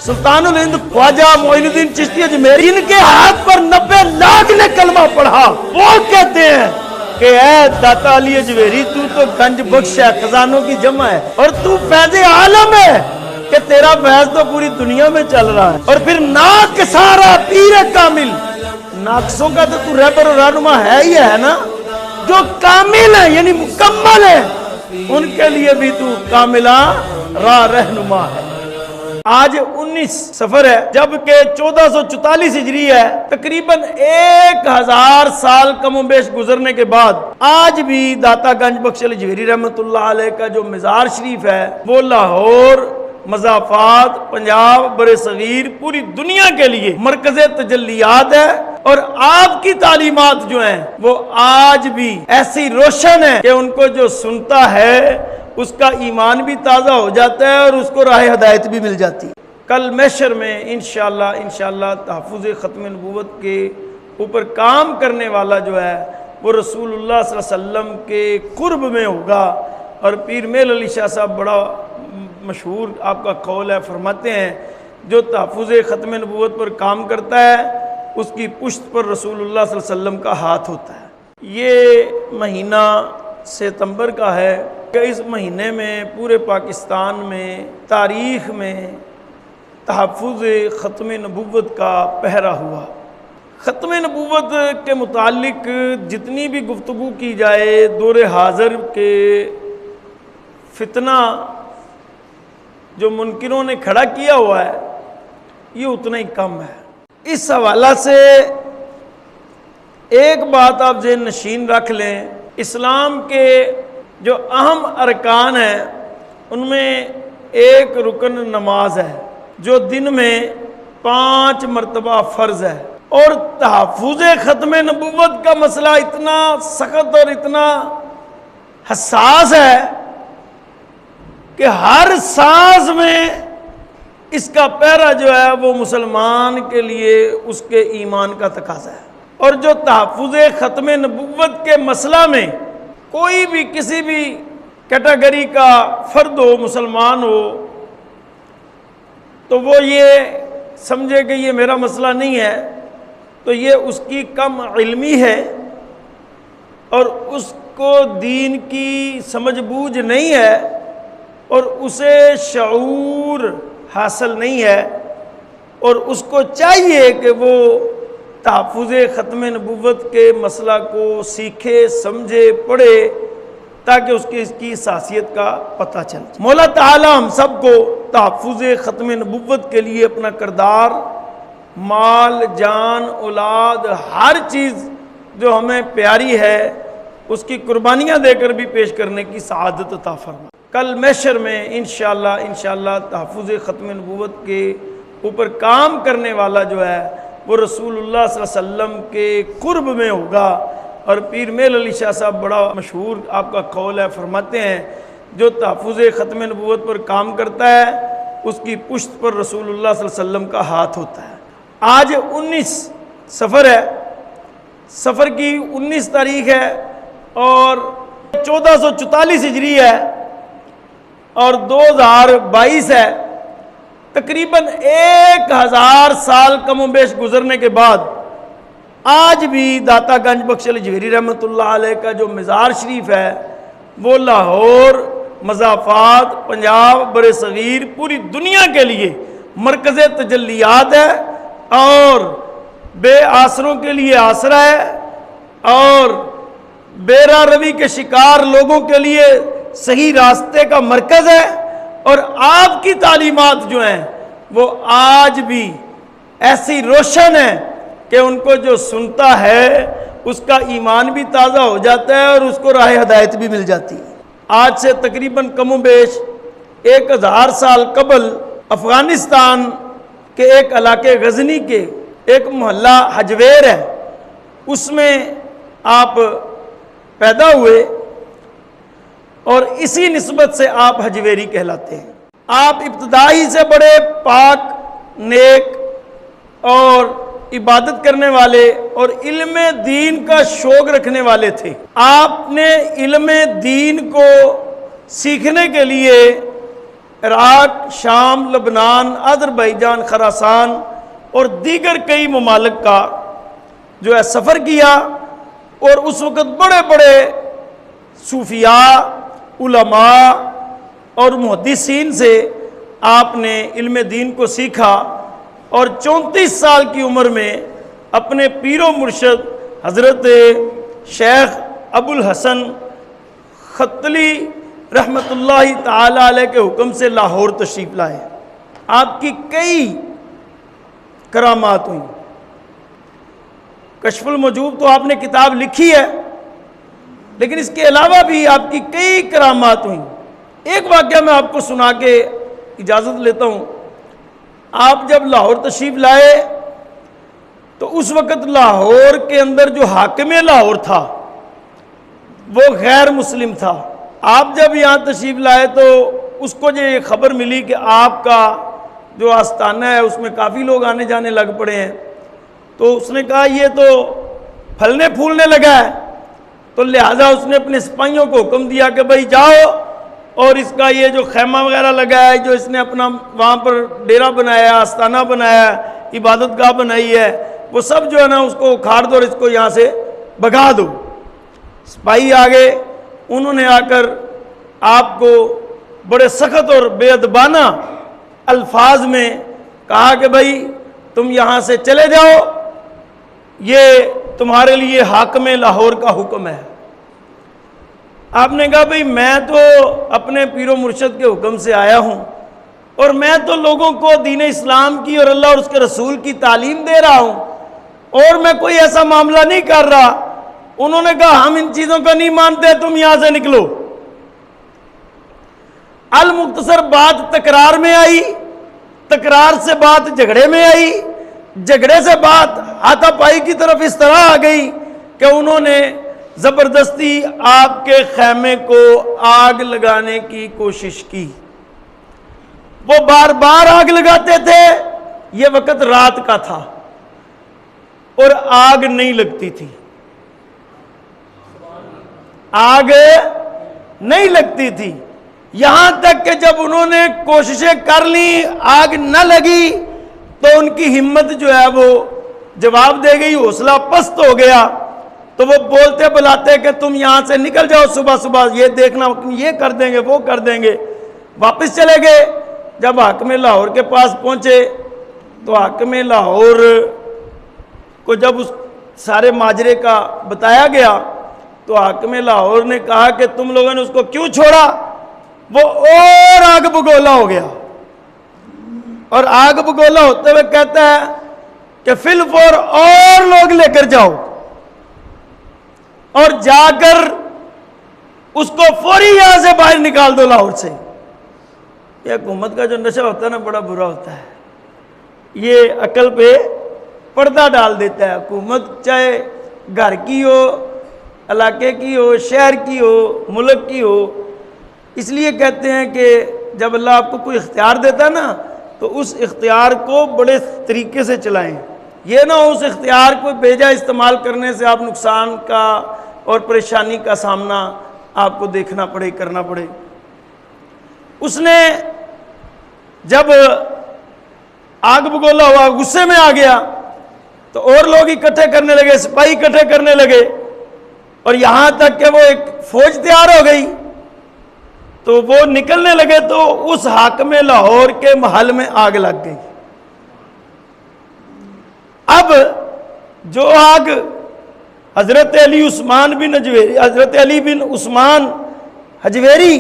سلطان الہند خواجہ معین الدین چشتی اجمیری، ان کے ہاتھ پر 90 لاکھ نے کلمہ پڑھا، وہ کہتے ہیں کہ اے داتا علی اجمیری، تو گنج بخش ہے، خزانوں کی جمع ہے، اور تو فیض عالم ہے کہ تیرا فیض تو پوری دنیا میں چل رہا ہے۔ اور پھر ناکسارا پیر کامل، ناقصوں کا تو رہبر و رہنما ہے ہی ہے نا، جو کامل ہے یعنی مکمل ہے، ان کے لیے بھی تو کاملہ راہ رہنما ہے۔ آج 19 سفر ہے، جبکہ 1444 ہجری ہے، تقریباً 1000 سال کم و بیش گزرنے کے بعد آج بھی داتا گنج بخش علی اجمیری رحمۃ اللہ علیہ کا جو مزار شریف ہے وہ لاہور، مضافات، پنجاب، بر صغیر، پوری دنیا کے لیے مرکز تجلیات ہے، اور آپ کی تعلیمات جو ہیں وہ آج بھی ایسی روشن ہیں کہ ان کو جو سنتا ہے اس کا ایمان بھی تازہ ہو جاتا ہے اور اس کو راہ ہدایت بھی مل جاتی ہے۔ کل محشر میں انشاءاللہ تحفظ ختم نبوت کے اوپر کام کرنے والا جو ہے وہ رسول اللہ صلی اللہ علیہ وسلم کے قرب میں ہوگا، اور پیر میل علی شاہ صاحب بڑا مشہور آپ کا قول ہے، فرماتے ہیں جو تحفظ ختم نبوت پر کام کرتا ہے اس کی پشت پر رسول اللہ صلی اللہ علیہ وسلم کا ہاتھ ہوتا ہے۔ یہ مہینہ ستمبر کا ہے کہ اس مہینے میں پورے پاکستان میں تاریخ میں تحفظ ختم نبوت کا پہرا ہوا۔ ختم نبوت کے متعلق جتنی بھی گفتگو کی جائے، دور حاضر کے فتنہ جو منکروں نے کھڑا کیا ہوا ہے یہ اتنا ہی کم ہے۔ اس حوالہ سے ایک بات آپ ذہن نشین رکھ لیں، اسلام کے جو اہم ارکان ہیں ان میں ایک رکن نماز ہے جو دن میں 5 مرتبہ فرض ہے، اور تحفظ ختم نبوت کا مسئلہ اتنا سخت اور اتنا حساس ہے کہ ہر سانس میں اس کا پہرا جو ہے وہ مسلمان کے لیے اس کے ایمان کا تقاضا ہے۔ اور جو تحفظ ختم نبوت کے مسئلہ میں کوئی بھی کسی بھی کیٹیگری کا فرد ہو، مسلمان ہو، تو وہ یہ سمجھے کہ یہ میرا مسئلہ نہیں ہے، تو یہ اس کی کم علمی ہے اور اس کو دین کی سمجھ بوجھ نہیں ہے اور اسے شعور حاصل نہیں ہے، اور اس کو چاہیے کہ وہ تحفظ ختم نبوت کے مسئلہ کو سیکھے، سمجھے، پڑھے، تاکہ اس کی حساسیت کا پتہ چلے۔ مولا تعالی ہم سب کو تحفظ ختم نبوت کے لیے اپنا کردار، مال، جان، اولاد، ہر چیز جو ہمیں پیاری ہے اس کی قربانیاں دے کر بھی پیش کرنے کی سعادت عطا فرما۔ کل محشر میں انشاءاللہ تحفظ ختم نبوت کے اوپر کام کرنے والا جو ہے وہ رسول اللہ صلی اللہ علیہ وسلم کے قرب میں ہوگا، اور پیر میل علی شاہ صاحب بڑا مشہور آپ کا قول ہے، فرماتے ہیں جو تحفظ ختم نبوت پر کام کرتا ہے اس کی پشت پر رسول اللہ صلی اللہ علیہ وسلم کا ہاتھ ہوتا ہے۔ آج 19 سفر ہے، سفر کی 19 تاریخ ہے اور 1444 ہجری ہے اور 2022 ہے، تقریباً 1000 سال کم و بیش گزرنے کے بعد آج بھی داتا گنج بخش علی اجمیری رحمۃ اللہ علیہ کا جو مزار شریف ہے وہ لاہور، مضافات، پنجاب، بر صغیر، پوری دنیا کے لیے مرکز تجلیات ہے، اور بے آسروں کے لیے آسرا ہے، اور بے راہ روی کے شکار لوگوں کے لیے صحیح راستے کا مرکز ہے، اور آپ کی تعلیمات جو ہیں وہ آج بھی ایسی روشن ہیں کہ ان کو جو سنتا ہے اس کا ایمان بھی تازہ ہو جاتا ہے اور اس کو راہ ہدایت بھی مل جاتی ہے۔ آج سے تقریباً کم و بیش 1000 سال قبل افغانستان کے ایک علاقے غزنی کے ایک محلہ حجویر ہے، اس میں آپ پیدا ہوئے اور اسی نسبت سے آپ حجویری کہلاتے ہیں۔ آپ ابتدائی سے بڑے پاک، نیک اور عبادت کرنے والے اور علم دین کا شوق رکھنے والے تھے۔ آپ نے علم دین کو سیکھنے کے لیے عراق، شام، لبنان، آذربائیجان، خراسان اور دیگر کئی ممالک کا جو ہے سفر کیا، اور اس وقت بڑے بڑے صوفیاء، علماء اور محدثین سے آپ نے علم دین کو سیکھا، اور 34 سال کی عمر میں اپنے پیر و مرشد حضرت شیخ ابو الحسن ختلی رحمۃ اللہ تعالی علیہ کے حکم سے لاہور تشریف لائے۔ آپ کی کئی کرامات ہوئیں۔ کشف المحجوب تو آپ نے کتاب لکھی ہے، لیکن اس کے علاوہ بھی آپ کی کئی کرامات ہوئیں۔ ایک واقعہ میں آپ کو سنا کے اجازت لیتا ہوں۔ آپ جب لاہور تشریف لائے تو اس وقت لاہور کے اندر جو حاکم لاہور تھا وہ غیر مسلم تھا۔ آپ جب یہاں تشریف لائے تو اس کو یہ خبر ملی کہ آپ کا جو آستانہ ہے اس میں کافی لوگ آنے جانے لگ پڑے ہیں، تو اس نے کہا یہ تو پھلنے پھولنے لگا ہے، تو لہٰذا اس نے اپنے سپاہیوں کو حکم دیا کہ بھائی جاؤ اور اس کا یہ جو خیمہ وغیرہ لگا ہے، جو اس نے اپنا وہاں پر ڈیرا بنایا، آستانہ بنایا، عبادت گاہ بنائی ہے، وہ سب جو ہے نا اس کو اکھاڑ دو اور اس کو یہاں سے بھگا دو۔ سپاہی آگے، انہوں نے آ کر آپ کو بڑے سخت اور بے ادبانہ الفاظ میں کہا کہ بھائی تم یہاں سے چلے جاؤ، یہ تمہارے لیے حاکم لاہور کا حکم ہے۔ آپ نے کہا بھئی میں تو اپنے پیر و مرشد کے حکم سے آیا ہوں، اور میں تو لوگوں کو دین اسلام کی اور اللہ اور اس کے رسول کی تعلیم دے رہا ہوں، اور میں کوئی ایسا معاملہ نہیں کر رہا۔ انہوں نے کہا ہم ان چیزوں کا نہیں مانتے، تم یہاں سے نکلو۔ المختصر بات تکرار میں آئی، تکرار سے بات جھگڑے میں آئی، جھگڑے سے بات ہاتھا پائی کی طرف اس طرح آ گئی کہ انہوں نے زبردستی آپ کے خیمے کو آگ لگانے کی کوشش کی۔ وہ بار بار آگ لگاتے تھے، یہ وقت رات کا تھا اور آگ نہیں لگتی تھی، آگ نہیں لگتی تھی، یہاں تک کہ جب انہوں نے کوششیں کر لی آگ نہ لگی تو ان کی ہمت جو ہے وہ جواب دے گئی، حوصلہ پست ہو گیا، تو وہ بولتے بلاتے کہ تم یہاں سے نکل جاؤ، صبح صبح یہ دیکھنا یہ کر دیں گے وہ کر دیں گے۔ واپس چلے گئے۔ جب حاکم لاہور کے پاس پہنچے تو حاکم لاہور کو جب اس سارے ماجرے کا بتایا گیا تو حاکم لاہور نے کہا کہ تم لوگوں نے اس کو کیوں چھوڑا؟ وہ اور آگ بگولا ہو گیا، اور آگ بگولا ہوتے ہوئے کہتا ہے کہ فی الفور اور لوگ لے کر جاؤ، اور جا کر اس کو فوری یہاں سے باہر نکال دو لاہور سے۔ یہ حکومت کا جو نشہ ہوتا ہے نا بڑا برا ہوتا ہے، یہ عقل پہ پردہ ڈال دیتا ہے۔ حکومت چاہے گھر کی ہو، علاقے کی ہو، شہر کی ہو، ملک کی ہو، اس لیے کہتے ہیں کہ جب اللہ آپ کو کوئی اختیار دیتا ہے نا تو اس اختیار کو بڑے طریقے سے چلائیں، یہ نہ ہو اس اختیار کو بیجا استعمال کرنے سے آپ نقصان کا اور پریشانی کا سامنا آپ کو دیکھنا پڑے، کرنا پڑے۔ اس نے جب آگ بگولا ہوا غصے میں آ گیا تو اور لوگ اکٹھے کرنے لگے، سپاہی اکٹھے کرنے لگے، اور یہاں تک کہ وہ ایک فوج تیار ہو گئی۔ تو وہ نکلنے لگے تو اس حاکم لاہور کے محل میں آگ لگ گئی۔ اب جو آگ حضرت علی بن عثمان حجویری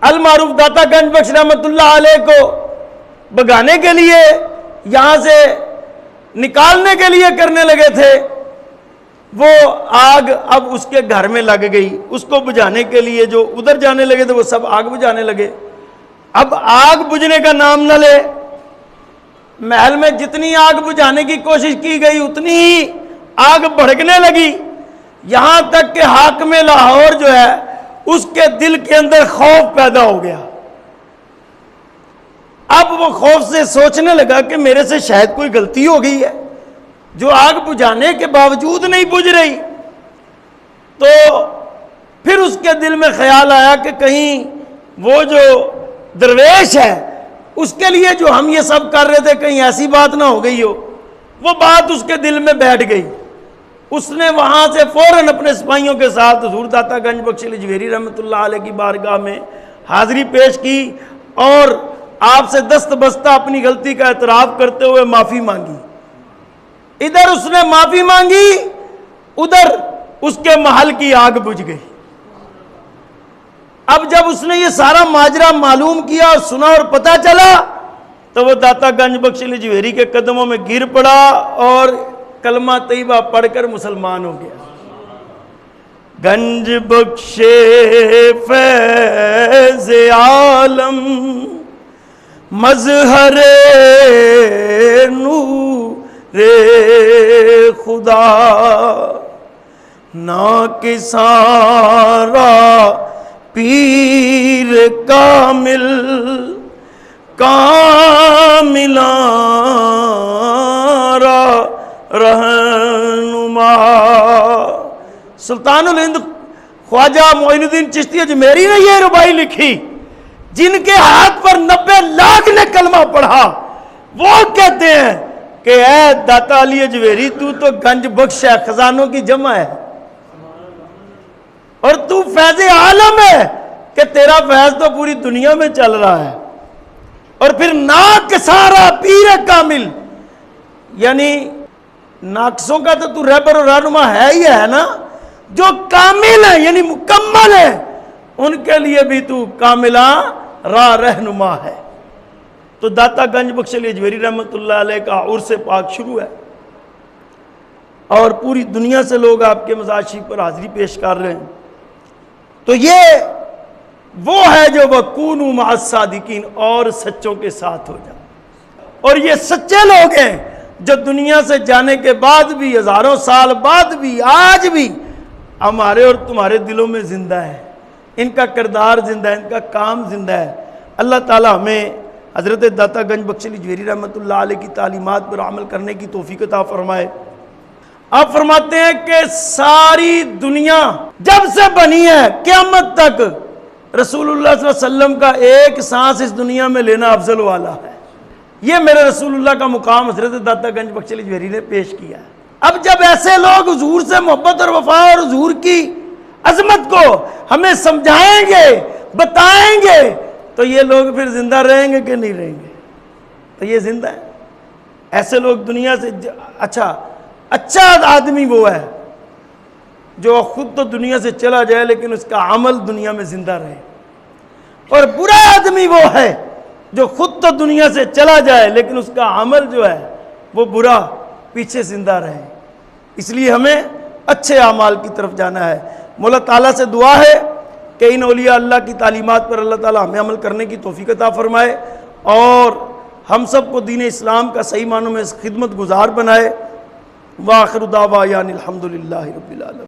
المعروف داتا گنج بخش رحمۃ اللہ علیہ کو بگانے کے لیے، یہاں سے نکالنے کے لیے کرنے لگے تھے، وہ آگ اب اس کے گھر میں لگ گئی۔ اس کو بجھانے کے لیے جو ادھر جانے لگے تھے وہ سب آگ بجھانے لگے۔ اب آگ بجھنے کا نام نہ لے، محل میں جتنی آگ بجھانے کی کوشش کی گئی اتنی ہی آگ بھڑکنے لگی، یہاں تک کہ حاکم لاہور جو ہے اس کے دل کے اندر خوف پیدا ہو گیا۔ اب وہ خوف سے سوچنے لگا کہ میرے سے شاید کوئی غلطی ہو گئی ہے، جو آگ بجھانے کے باوجود نہیں بجھ رہی۔ تو پھر اس کے دل میں خیال آیا کہ کہیں وہ جو درویش ہے، اس کے لیے جو ہم یہ سب کر رہے تھے کہیں ایسی بات نہ ہو گئی ہو، وہ بات اس کے دل میں بیٹھ گئی، اس نے وہاں سے فوراً اپنے سپاہیوں کے ساتھ حضور داتا گنج بخش لجویری رحمۃ اللہ علیہ کی بارگاہ میں حاضری پیش کی اور آپ سے دست بستہ اپنی غلطی کا اعتراف کرتے ہوئے معافی مانگی۔ ادھر اس نے معافی مانگی، ادھر اس کے محل کی آگ بجھ گئی۔ اب جب اس نے یہ سارا ماجرا معلوم کیا اور سنا اور پتہ چلا تو وہ داتا گنج بخش لجویری کے قدموں میں گر پڑا اور کلمہ طیبہ پڑھ کر مسلمان ہو گیا۔ گنج بخش فیض عالم مظہر نور خدا، ناکسارا پیر کامل کاملارا رہنما۔ سلطان الہند خواجہ معین الدین چشتی اجمیری نے یہ ربائی لکھی، جن کے ہاتھ پر 90 لاکھ نے کلمہ پڑھا، وہ کہتے ہیں کہ اے داتا علی اجمیری تو گنج بخش ہے، خزانوں کی جمع ہے، اور تو فیض عالم ہے کہ تیرا فیض تو پوری دنیا میں چل رہا ہے، اور پھر ناکسارا پیر کامل، یعنی ناقصوں کا تو رہبر و رہنما ہے ہی ہے نا، جو کامل ہے یعنی مکمل ہے ان کے لیے بھی تو کاملہ راہ رہنما ہے۔ تو داتا گنج بخش اجمیری رحمۃ اللہ علیہ کا عرس پاک شروع ہے اور پوری دنیا سے لوگ آپ کے مزار شریف پر حاضری پیش کر رہے ہیں۔ تو یہ وہ ہے جو وَكُونُوا مَعَ الصَّادِقِينَ، اور سچوں کے ساتھ ہو جائے، اور یہ سچے لوگ ہیں جو دنیا سے جانے کے بعد بھی، ہزاروں سال بعد بھی، آج بھی ہمارے اور تمہارے دلوں میں زندہ ہے، ان کا کردار زندہ ہے، ان کا کام زندہ ہے۔ اللہ تعالی ہمیں حضرت داتا گنج بخش لجویری رحمۃ اللہ علیہ کی تعلیمات پر عمل کرنے کی توفیق عطا فرمائے۔ آپ فرماتے ہیں کہ ساری دنیا جب سے بنی ہے قیامت تک رسول اللہ صلی اللہ علیہ وسلم کا ایک سانس اس دنیا میں لینا افضل والا ہے۔ یہ میرے رسول اللہ کا مقام حضرت داتا گنج بخش لجویری نے پیش کیا ہے۔ اب جب ایسے لوگ حضور سے محبت اور وفا اور حضور کی عظمت کو ہمیں سمجھائیں گے، بتائیں گے، تو یہ لوگ پھر زندہ رہیں گے کہ نہیں رہیں گے؟ تو یہ زندہ ہے۔ ایسے لوگ دنیا سے اچھا آدمی وہ ہے جو خود تو دنیا سے چلا جائے لیکن اس کا عمل دنیا میں زندہ رہے، اور برا آدمی وہ ہے جو خود تو دنیا سے چلا جائے لیکن اس کا عمل جو ہے وہ برا پیچھے زندہ رہے۔ اس لیے ہمیں اچھے اعمال کی طرف جانا ہے۔ مولا تعالیٰ سے دعا ہے کہ ان اولیاء اللہ کی تعلیمات پر اللہ تعالیٰ ہمیں عمل کرنے کی توفیق عطا فرمائے اور ہم سب کو دین اسلام کا صحیح معنوں میں خدمت گزار بنائے۔ وآخر دعوانا الحمدللہ رب العالمین۔